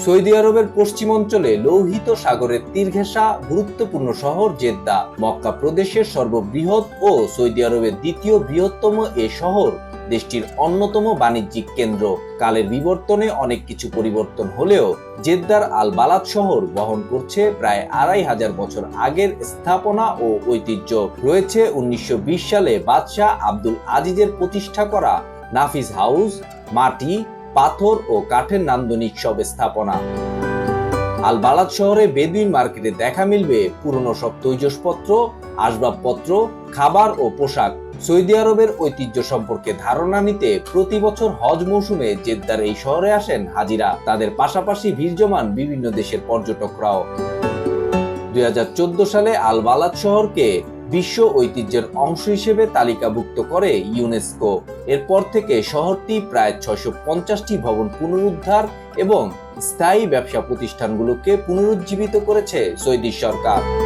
Saudi আরবের পশ্চিমাঞ্চলে লৌহিত সাগরের তীর ঘেঁষা গুরুত্বপূর্ণ শহর জেদ্দা মক্কা প্রদেশের সর্ববৃহৎ ও সৌদি আরবের দ্বিতীয় বৃহত্তম এ শহর দেশটির অন্যতম বাণিজ্যিক কেন্দ্র। কালের বিবর্তনে অনেক কিছু পরিবর্তন হলেও জেদ্দার আল বালাদ শহর বহন করছে প্রায় ২৫০০ বছর আগের স্থাপনা ও ঐতিহ্য। রয়েছে ১৯২০ সালে বাদশাহ আব্দুল আজিজের প্রতিষ্ঠা করা নাফিস হাউস, মাটি, পাথর ও কাঠের নান্দনিক সব স্থাপনা। আল বালাদ শহরে বেদুইন মার্কেটে দেখা মিলবে পুরনো সব তৈজসপত্র, আসবাবপত্র, খাবার ও পোশাক। সৌদি আরবের ঐতিহ্য সম্পর্কে ধারণা নিতে প্রতি বছর হজ মৌসুমে জেদ্দার এই শহরে আসেন হাজিরা। তাদের পাশাপাশি ভিড় জমান বিভিন্ন দেশের পর্যটকরাও। ২০১৪ সালে আল বালাদ শহরকে বিশ্ব ঐতিহ্যের অংশ হিসেবে তালিকাভুক্ত করে ইউনেস্কো। এরপর থেকে শহরটি প্রায় ৬৫০টি ভবন পুনরুদ্ধার এবং স্থায়ী ব্যবসা প্রতিষ্ঠানগুলোকে পুনরুজ্জীবিত করেছে সৌদি সরকার।